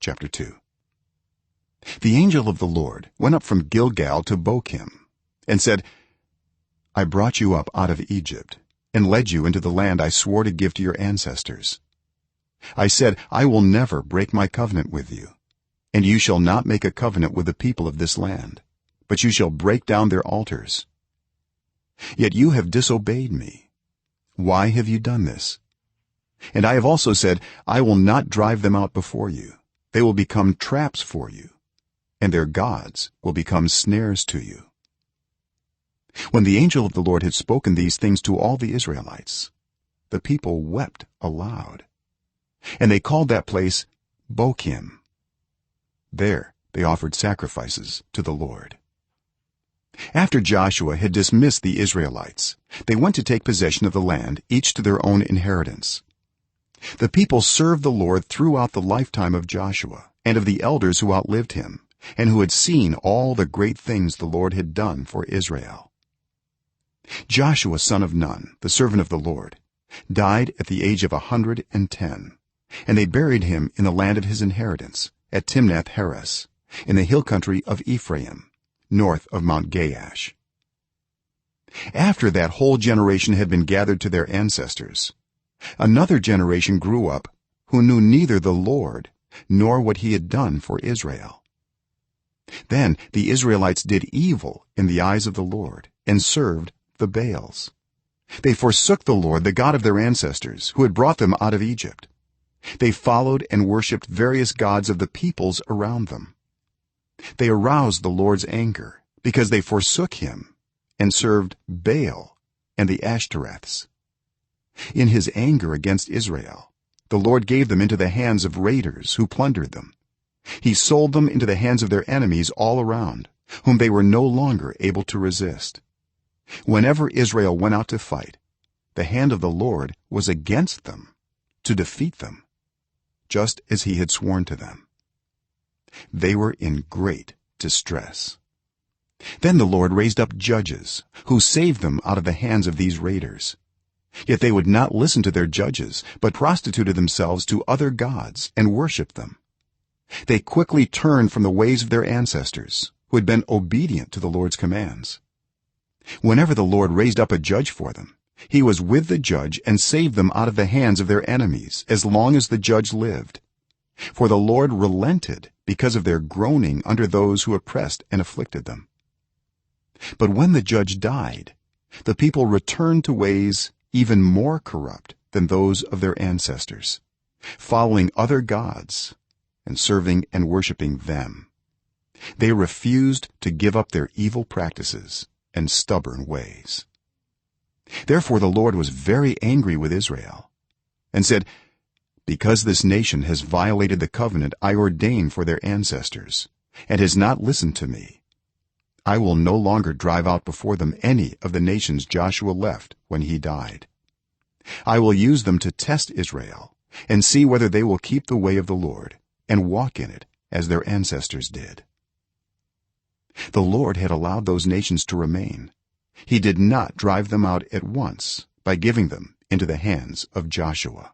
chapter 2. The angel of the Lord went up from Gilgal to Bokim and said, I brought you up out of Egypt and led you into the land I swore to give to your ancestors. I said, I will never break my covenant with you, and you shall not make a covenant with the people of this land, but you shall break down their altars. Yet you have disobeyed me. Why have you done this? And I have also said, I will not drive them out before you. They will become traps for you, and their gods will become snares to you. When the angel of the Lord had spoken these things to all the Israelites, the people wept aloud, and they called that place Bokim. There they offered sacrifices to the Lord. After Joshua had dismissed the Israelites, they went to take possession of the land, each to their own inheritance. The people served the Lord throughout the lifetime of Joshua and of the elders who outlived him and who had seen all the great things the Lord had done for Israel. Joshua son of Nun, the servant of the Lord, died at the age of 110, and they buried him in the land of his inheritance at Timnath-Heres in the hill country of Ephraim, north of Mount Gaash. After that whole generation had been gathered to their ancestors, another generation grew up who knew neither the Lord nor what he had done for Israel. Then the Israelites did evil in the eyes of the Lord and served the Baals. They forsook the Lord, the God of their ancestors, who had brought them out of Egypt. They followed and worshipped various gods of the peoples around them. They aroused the Lord's anger because they forsook him and served Baal and the Ashtoreths. In his anger against Israel, the Lord gave them into the hands of raiders who plundered them. He sold them into the hands of their enemies all around, whom they were no longer able to resist. Whenever Israel went out to fight, the hand of the Lord was against them to defeat them, just as he had sworn to them. They were in great distress. Then the Lord raised up judges who saved them out of the hands of these raiders. Yet they would not listen to their judges, but prostituted themselves to other gods and worshipped them. They quickly turned from the ways of their ancestors, who had been obedient to the Lord's commands. Whenever the Lord raised up a judge for them, he was with the judge and saved them out of the hands of their enemies as long as the judge lived. For the Lord relented because of their groaning under those who oppressed and afflicted them. But when the judge died, the people returned to ways even more corrupt than those of their ancestors, following other gods and serving and worshiping them. They refused to give up their evil practices and stubborn ways. Therefore the Lord was very angry with Israel and said, because this nation has violated the covenant I ordained for their ancestors and has not listened to me, I will no longer drive out before them any of the nations Joshua left when he died. I will use them to test Israel and see whether they will keep the way of the Lord and walk in it as their ancestors did. The Lord had allowed those nations to remain. He did not drive them out at once by giving them into the hands of Joshua.